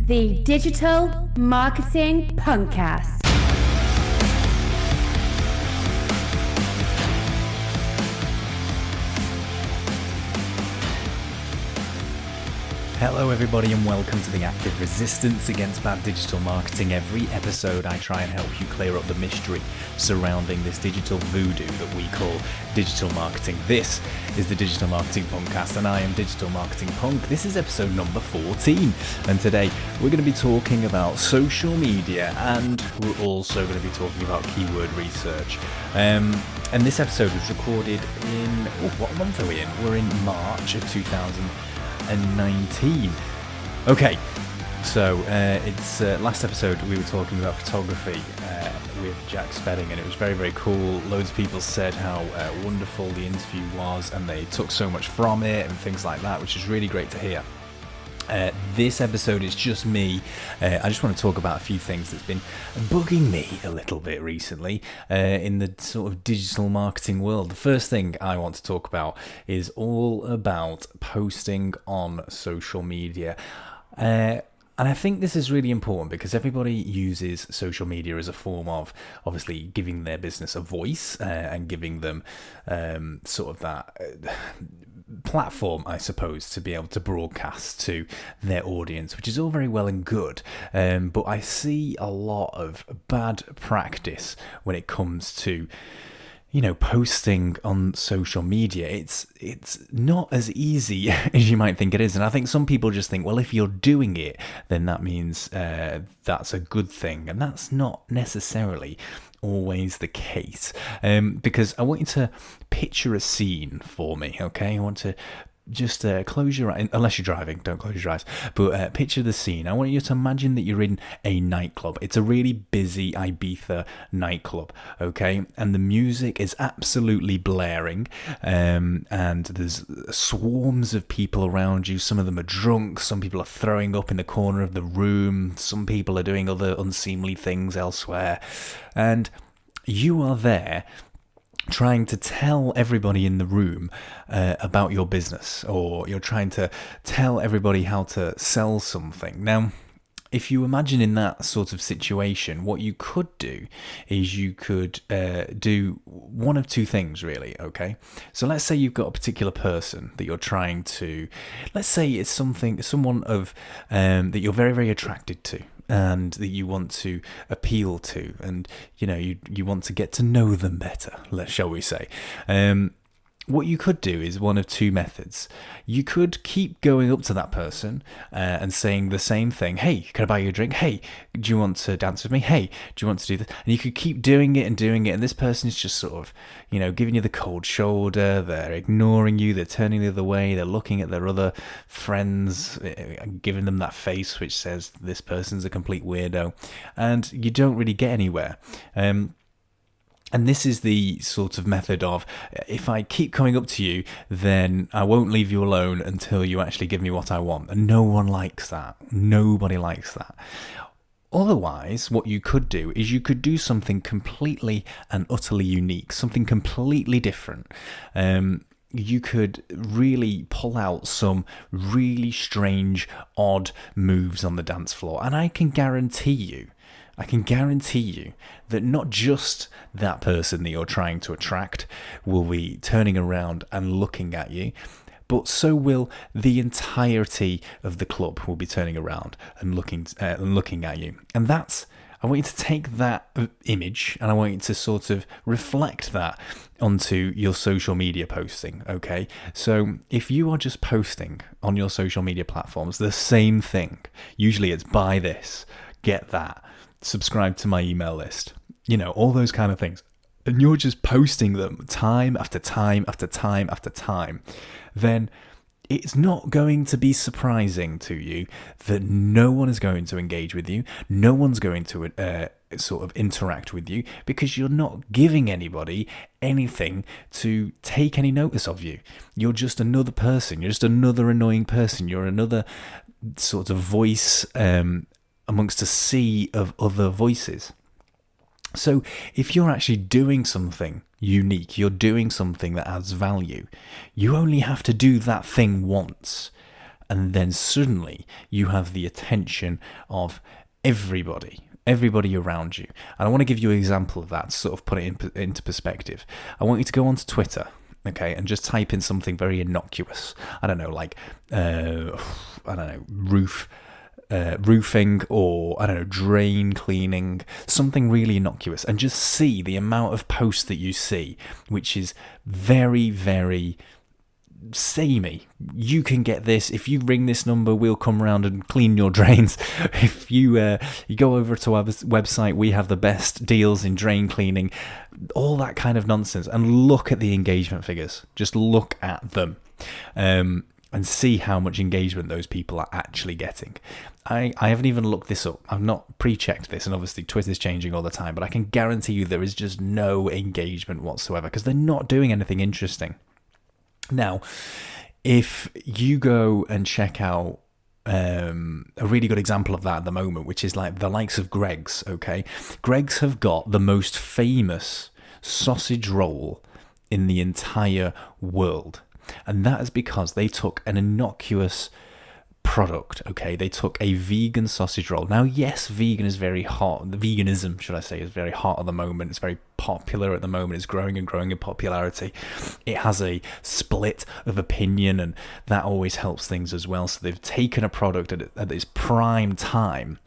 the Digital Marketing Punkcast. Hello everybody and welcome to the Active Resistance Against Bad Digital Marketing. Every episode I try and help you clear up the mystery surrounding this digital voodoo that we call digital marketing. This is the Digital Marketing Punkcast and I am Digital Marketing Punk. This is episode number 14 and today we're going to be talking about social media and we're also going to be talking about keyword research. And this episode was recorded in, what month are we in? We're in March of 2019. Okay, so it's last episode we were talking about photography with Jack Spedding, and it was very, very cool. Loads of people said how wonderful the interview was, and they took so much from it and things like that, which is really great to hear. This episode is just me. I just want to talk about a few things that's been bugging me a little bit recently in the sort of digital marketing world. The first thing I want to talk about is all about posting on social media. And I think this is really important because everybody uses social media as a form of obviously giving their business a voice and giving them sort of that platform, I suppose, to be able to broadcast to their audience, which is all very well and good. But I see a lot of bad practice when it comes to posting on social media. It's not as easy as you might think it is. And I think some people just think, well, if you're doing it, then that means that's a good thing. And that's not necessarily always the case. Because I want you to picture a scene for me, okay? I want to just close your eyes, unless you're driving, don't close your eyes, but picture the scene. I want you to imagine that you're in a nightclub. It's a really busy Ibiza nightclub, okay? And the music is absolutely blaring, and there's swarms of people around you. Some of them are drunk, some people are throwing up in the corner of the room, some people are doing other unseemly things elsewhere, and you are there trying to tell everybody in the room about your business, or you're trying to tell everybody how to sell something. Now, if you imagine in that sort of situation, what you could do is you could do one of two things, really, okay? So let's say you've got a particular person that you're trying to, let's say it's someone of that you're very, very attracted to, and that you want to appeal to, and you want to get to know them better, shall we say. What you could do is one of two methods. You could keep going up to that person and saying the same thing. Hey, can I buy you a drink? Hey, do you want to dance with me? Hey, do you want to do this? And you could keep doing it, and this person is just sort of, giving you the cold shoulder. They're ignoring you. They're turning the other way. They're looking at their other friends, giving them that face which says this person's a complete weirdo. And you don't really get anywhere. And this is the sort of method of, if I keep coming up to you, then I won't leave you alone until you actually give me what I want. And no one likes that. Nobody likes that. Otherwise, what you could do is you could do something completely and utterly unique, something completely different. You could really pull out some really strange, odd moves on the dance floor. And I can guarantee you that not just that person that you're trying to attract will be turning around and looking at you, but so will the entirety of the club will be turning around and looking at you. And I want you to take that image and I want you to sort of reflect that onto your social media posting, okay? So if you are just posting on your social media platforms the same thing, usually it's buy this, get that, subscribe to my email list, all those kind of things, and you're just posting them time after time after time after time, then it's not going to be surprising to you that no one is going to engage with you, no one's going to sort of interact with you, because you're not giving anybody anything to take any notice of you. You're just another person, you're just another annoying person, you're another sort of voice amongst a sea of other voices. So if you're actually doing something unique, you're doing something that adds value, you only have to do that thing once. and then suddenly you have the attention of everybody around you. And I want to give you an example of that to sort of put it into perspective. I want you to go onto Twitter, okay, and just type in something very innocuous. I don't know, like roofing, or I don't know, drain cleaning, something really innocuous, and just see the amount of posts that you see, which is very, very samey. You can get this. If you ring this number, we'll come around and clean your drains. If you go over to our website, we have the best deals in drain cleaning. All that kind of nonsense. And look at the engagement figures. Just look at them. And see how much engagement those people are actually getting. I haven't even looked this up. I've not pre-checked this, and obviously Twitter's changing all the time, but I can guarantee you there is just no engagement whatsoever because they're not doing anything interesting. Now, if you go and check out a really good example of that at the moment, which is like the likes of Greggs, okay? Greggs have got the most famous sausage roll in the entire world. And that is because they took an innocuous product, okay? They took a vegan sausage roll. Now, yes, vegan is very hot. The veganism, should I say, is very hot at the moment. It's very popular at the moment. It's growing and growing in popularity. It has a split of opinion, and that always helps things as well. So they've taken a product at its prime time.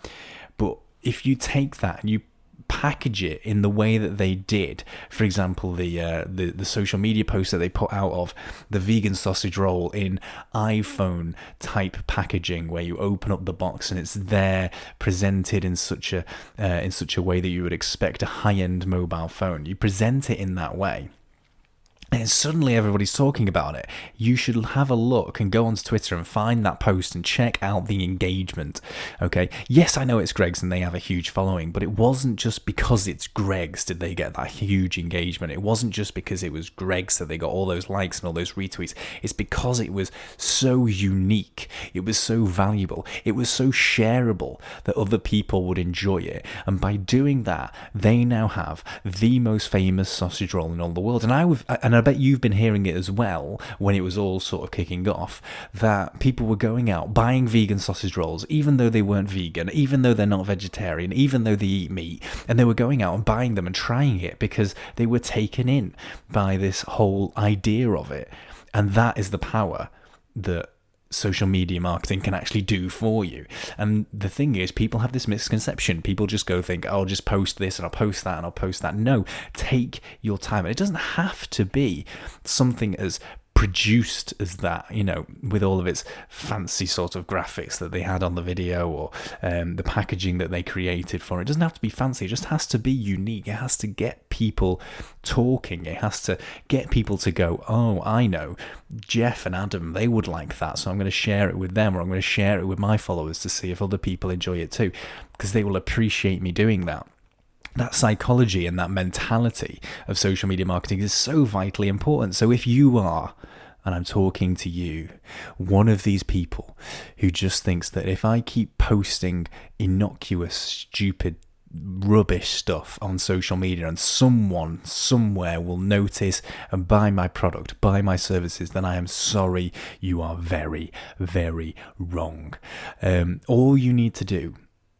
But if you take that and you package it in the way that they did, for example, the social media post that they put out of the vegan sausage roll in iPhone type packaging, where you open up the box and it's there presented in such a way that you would expect a high-end mobile phone. You present it in that way, and suddenly everybody's talking about it. You should have a look and go onto Twitter and find that post and check out the engagement, okay? Yes, I know it's Greggs and they have a huge following, but it wasn't just because it's Greggs did they get that huge engagement. It wasn't just because it was Greggs that they got all those likes and all those retweets. It's because it was so unique. It was so valuable. It was so shareable that other people would enjoy it. And by doing that, they now have the most famous sausage roll in all the world. And I bet you've been hearing it as well when it was all sort of kicking off, that people were going out buying vegan sausage rolls, even though they weren't vegan, even though they're not vegetarian, even though they eat meat, and they were going out and buying them and trying it because they were taken in by this whole idea of it. And that is the power that social media marketing can actually do for you. And the thing is, people have this misconception. People just think, I'll just post this and I'll post that and I'll post that. No, take your time. And it doesn't have to be something as produced as that, with all of its fancy sort of graphics that they had on the video, or the packaging that they created for it. It doesn't have to be fancy. It just has to be unique. It has to get people talking. It has to get people to go, oh, I know Jeff and Adam, they would like that, so I'm going to share it with them, or I'm going to share it with my followers to see if other people enjoy it too, because they will appreciate me doing that. That psychology and that mentality of social media marketing is so vitally important. So if you are, and I'm talking to you, one of these people who just thinks that if I keep posting innocuous, stupid, rubbish stuff on social media and someone somewhere will notice and buy my product, buy my services, then I am sorry, you are very, very wrong. All you need to do,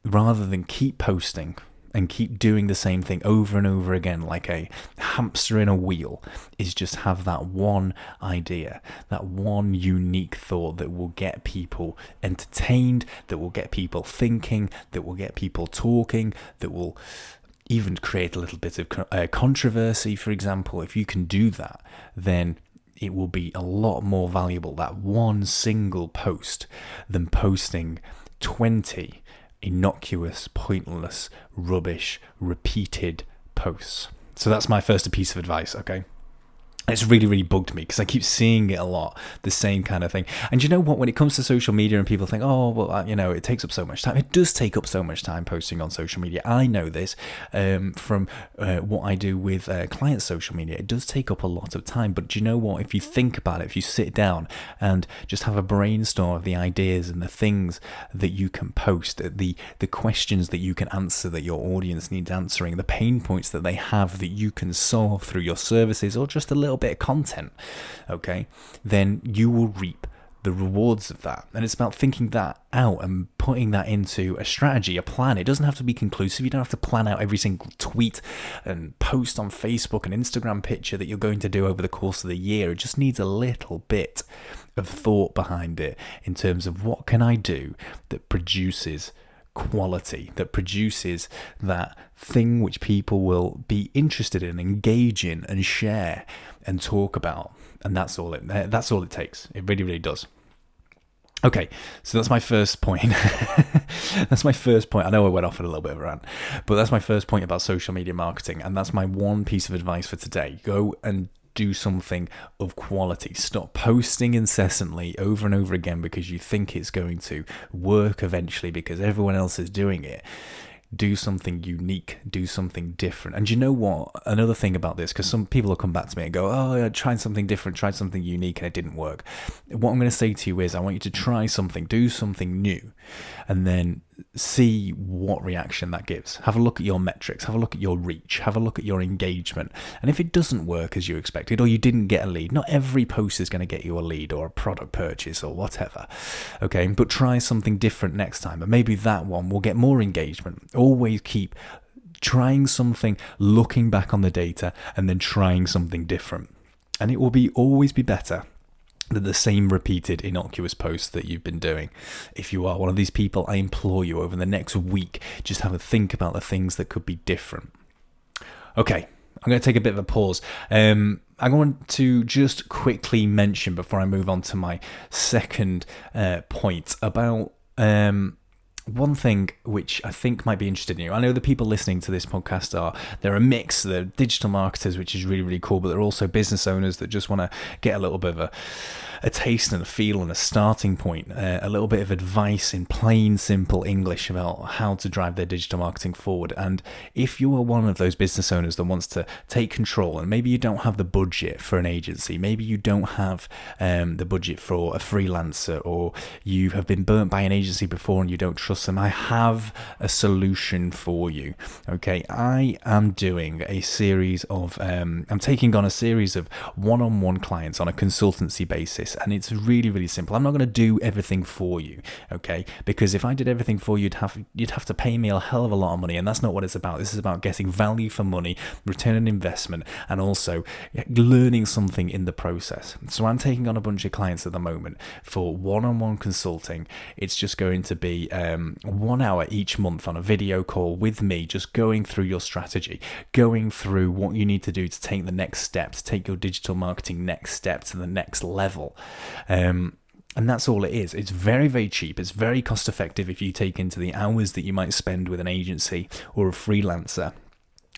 rather than keep posting and keep doing the same thing over and over again like a hamster in a wheel, is just have that one idea, that one unique thought that will get people entertained, that will get people thinking, that will get people talking, that will even create a little bit of controversy, for example. If you can do that, then it will be a lot more valuable, that one single post, than posting 20 innocuous, pointless, rubbish, repeated posts. So that's my first piece of advice, okay? It's really, really bugged me because I keep seeing it a lot, the same kind of thing. And you know what? When it comes to social media and people think, oh, well, it takes up so much time. It does take up so much time posting on social media. I know this from what I do with clients' social media. It does take up a lot of time. But do you know what? If you think about it, if you sit down and just have a brainstorm of the ideas and the things that you can post, the questions that you can answer that your audience needs answering, the pain points that they have that you can solve through your services or just a little bit of content, okay, then you will reap the rewards of that. And it's about thinking that out and putting that into a strategy, a plan. It doesn't have to be conclusive. You don't have to plan out every single tweet and post on Facebook and Instagram picture that you're going to do over the course of the year. It just needs a little bit of thought behind it in terms of what can I do that produces quality, that produces that thing which people will be interested in, engage in, and share and talk about. And that's all it takes. It really, really does. Okay, so that's my first point. That's my first point. I know I went off on a little bit of a rant, but that's my first point about social media marketing, and that's my one piece of advice for today. Go and do something of quality. Stop posting incessantly over and over again because you think it's going to work eventually because everyone else is doing it. Do something unique, do something different. And you know what? Another thing about this, because some people will come back to me and go, oh, I tried something different, tried something unique, and it didn't work. What I'm going to say to you is I want you to try something, do something new, and then see what reaction that gives. Have a look at your metrics, have a look at your reach, have a look at your engagement. And if it doesn't work as you expected, or you didn't get a lead, not every post is going to get you a lead or a product purchase or whatever. Okay, but try something different next time, and maybe that one will get more engagement. Always keep trying something, looking back on the data, and then trying something different. And it will always be better than the same repeated innocuous posts that you've been doing. If you are one of these people, I implore you over the next week, just have a think about the things that could be different. Okay, I'm going to take a bit of a pause. I want to just quickly mention before I move on to my second point about one thing which I think might be interested in you. I know the people listening to this podcast they're a mix. They're digital marketers, which is really, really cool, but they're also business owners that just want to get a little bit of a taste and a feel and a starting point, a little bit of advice in plain, simple English about how to drive their digital marketing forward. And if you are one of those business owners that wants to take control, and maybe you don't have the budget for an agency, maybe you don't have the budget for a freelancer, or you have been burnt by an agency before and you don't trust them, I have a solution for you. Okay, I am doing a series of, I'm taking on a series of one-on-one clients on a consultancy basis, and it's really, really simple. I'm not going to do everything for you, okay? Because if I did everything for you, you'd have to pay me a hell of a lot of money, and that's not what it's about. This is about getting value for money, return on investment, and also learning something in the process. So I'm taking on a bunch of clients at the moment for one-on-one consulting. It's just going to be 1 hour each month on a video call with me, just going through your strategy, going through what you need to do to take the next step, to take your digital marketing next step to the next level. And that's all it is. It's very, very cheap. It's very cost effective if you take into the hours that you might spend with an agency or a freelancer.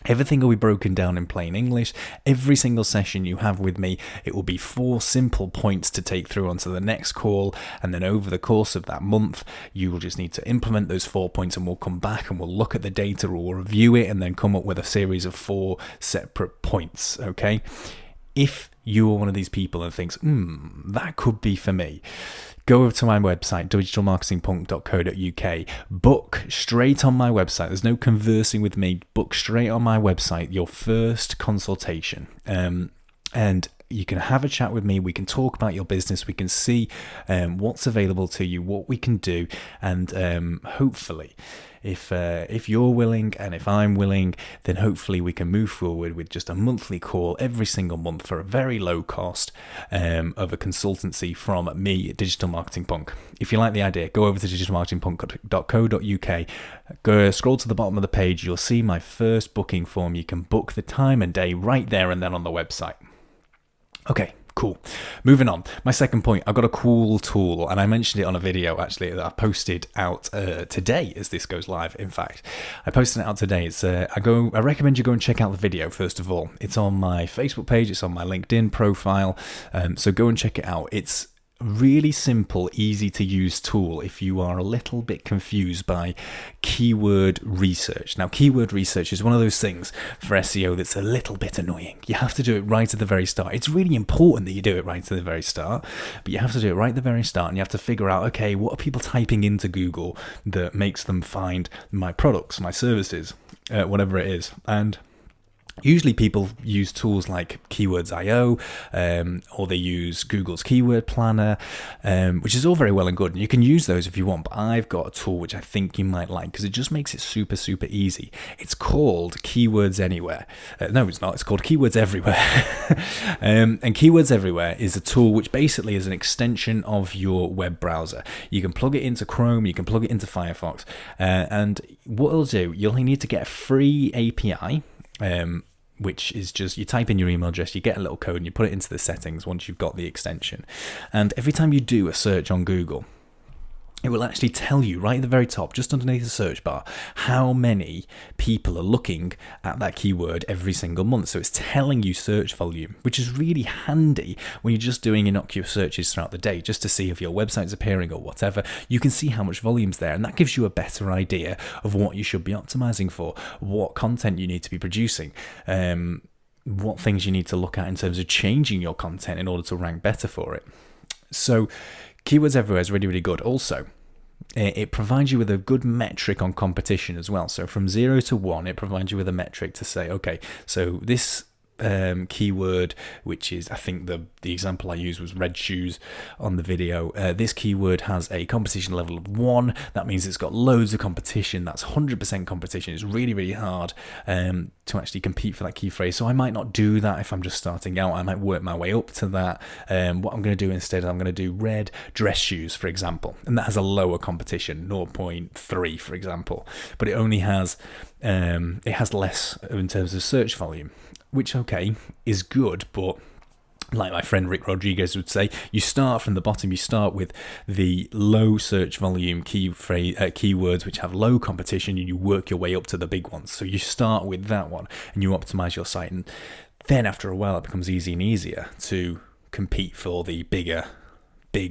Everything will be broken down in plain English. Every single session you have with me, it will be 4 simple points to take through onto the next call. And then over the course of that month, you will just need to implement those 4 points, and we'll come back and we'll look at the data, or we'll review it and then come up with a series of 4 separate points. Okay. If you are one of these people and thinks, that could be for me, go over to my website, digitalmarketingpunk.co.uk, book straight on my website. There's no conversing with me. Book straight on my website your first consultation. And you can have a chat with me. We can talk about your business. We can see what's available to you, what we can do. And hopefully, if you're willing and if I'm willing, then hopefully we can move forward with just a monthly call every single month for a very low cost of a consultancy from me, Digital Marketing Punk. If you like the idea, go over to digitalmarketingpunk.co.uk, go scroll to the bottom of the page. You'll see my first booking form. You can book the time and day right there and then on the website. Okay, cool. Moving on. My second point, I've got a cool tool, and I mentioned it on a video actually that I posted out today as this goes live. In fact, I posted it out today. It's I recommend you go and check out the video first of all. It's on my Facebook page, it's on my LinkedIn profile, so go and check it out. It's really simple, easy to use tool if you are a little bit confused by keyword research. Now, keyword research is one of those things for SEO that's a little bit annoying. You have to do it right at the very start. It's really important that you do it right at the very start, but you have to do it right at the very start, and you have to figure out, okay, what are people typing into Google that makes them find my products, my services, whatever it is. And Usually people use tools like Keywords.io, or they use Google's Keyword Planner, which is all very well and good. And you can use those if you want, but I've got a tool which I think you might like because it just makes it super, super easy. It's called Keywords Anywhere. No, it's not. It's called Keywords Everywhere. And Keywords Everywhere is a tool which basically is an extension of your web browser. You can plug it into Chrome, you can plug it into Firefox, and what it'll do, you'll need to get a free API, which is just, you type in your email address, you get a little code and you put it into the settings once you've got the extension. And every time you do a search on Google, it will actually tell you right at the very top, just underneath the search bar, how many people are looking at that keyword every single month. So it's telling you search volume, which is really handy when you're just doing innocuous searches throughout the day, just to see if your website's appearing or whatever. You can see how much volume's there, and that gives you a better idea of what you should be optimizing for, what content you need to be producing, what things you need to look at in terms of changing your content in order to rank better for it. So Keywords Everywhere is really, really good. Also, it provides you with a good metric on competition as well. So from 0 to 1, it provides you with a metric to say, okay, so this keyword, which is, I think the example I used was red shoes on the video. This keyword has a competition level of 1. That means it's got loads of competition. That's 100% competition. It's really, really hard to actually compete for that key phrase. So I might not do that if I'm just starting out. I might work my way up to that. What I'm going to do instead, I'm going to do red dress shoes, for example, and that has a lower competition, 0.3, for example, but it only has it has less in terms of search volume, which, okay, is good, but like my friend Rick Rodriguez would say, you start from the bottom. You start with the low search volume keywords which have low competition, and you work your way up to the big ones. So you start with that one and you optimize your site, and then after a while it becomes easier and easier to compete for the big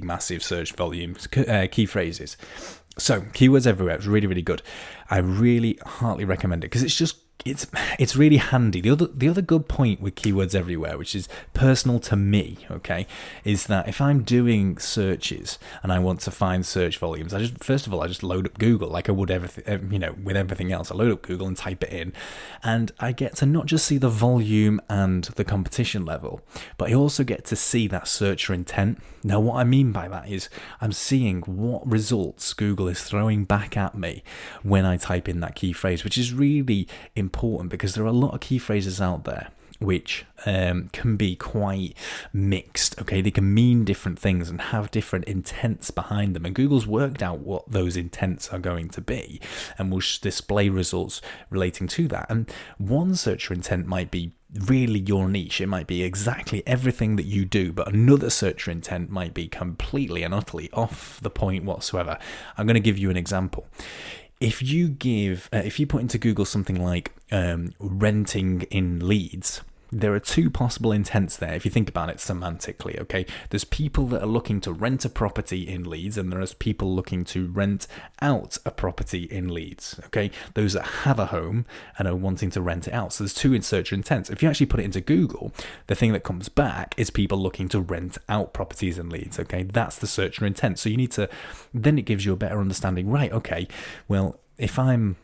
massive search volume key phrases. So Keywords Everywhere is really, really good. I really heartily recommend it because it's really handy. The other good point with Keywords Everywhere, which is personal to me, okay, is that if I'm doing searches and I want to find search volumes, I just load up Google like I would with everything else. I load up Google and type it in, and I get to not just see the volume and the competition level, but I also get to see that searcher intent. Now, what I mean by that is I'm seeing what results Google is throwing back at me when I type in that key phrase, which is really important because there are a lot of key phrases out there which can be quite mixed. Okay, they can mean different things and have different intents behind them, and Google's worked out what those intents are going to be and will display results relating to that. And one searcher intent might be really your niche. It might be exactly everything that you do, but another searcher intent might be completely and utterly off the point whatsoever. I'm going to give you an example. If you put into Google something like renting in Leeds, there are two possible intents there if you think about it semantically, okay? There's people that are looking to rent a property in Leeds, and there's people looking to rent out a property in Leeds, okay? Those that have a home and are wanting to rent it out. So there's two searcher intents. If you actually put it into Google, the thing that comes back is people looking to rent out properties in Leeds, okay? That's the searcher intent. So you need to, then it gives you a better understanding, right, okay, well, if I'm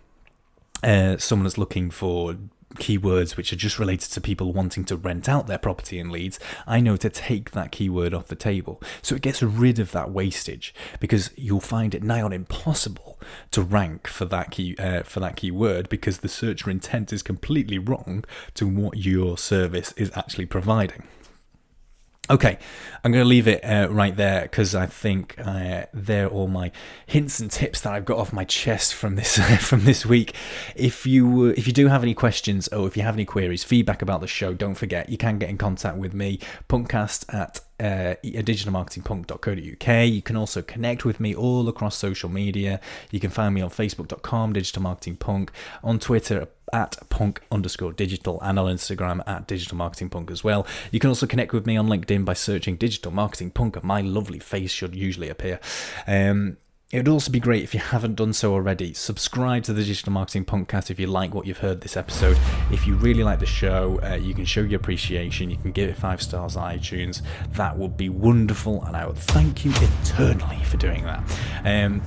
someone that's looking for keywords which are just related to people wanting to rent out their property in Leeds, I know to take that keyword off the table. So it gets rid of that wastage, because you'll find it nigh on impossible to rank for that keyword because the searcher intent is completely wrong to what your service is actually providing. Okay, I'm going to leave it right there because I think they're all my hints and tips that I've got off my chest from this week. If you do have any questions or if you have any queries, feedback about the show, don't forget you can get in contact with me, punkcast at digitalmarketingpunk.co.uk. You can also connect with me all across social media. You can find me on facebook.com digitalmarketingpunk, on Twitter at punk_digital, and on Instagram at digitalmarketingpunk as well. You can also connect with me on LinkedIn by searching Digital Marketing Punk, and my lovely face should usually appear. It would also be great if you haven't done so already. Subscribe to the Digital Marketing Punkcast if you like what you've heard this episode. If you really like the show, you can show your appreciation. You can give it 5 stars on iTunes. That would be wonderful, and I would thank you eternally for doing that.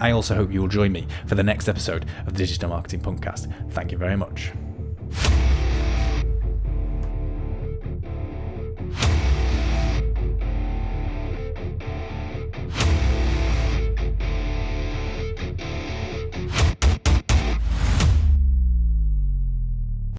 I also hope you will join me for the next episode of the Digital Marketing Punkcast. Thank you very much.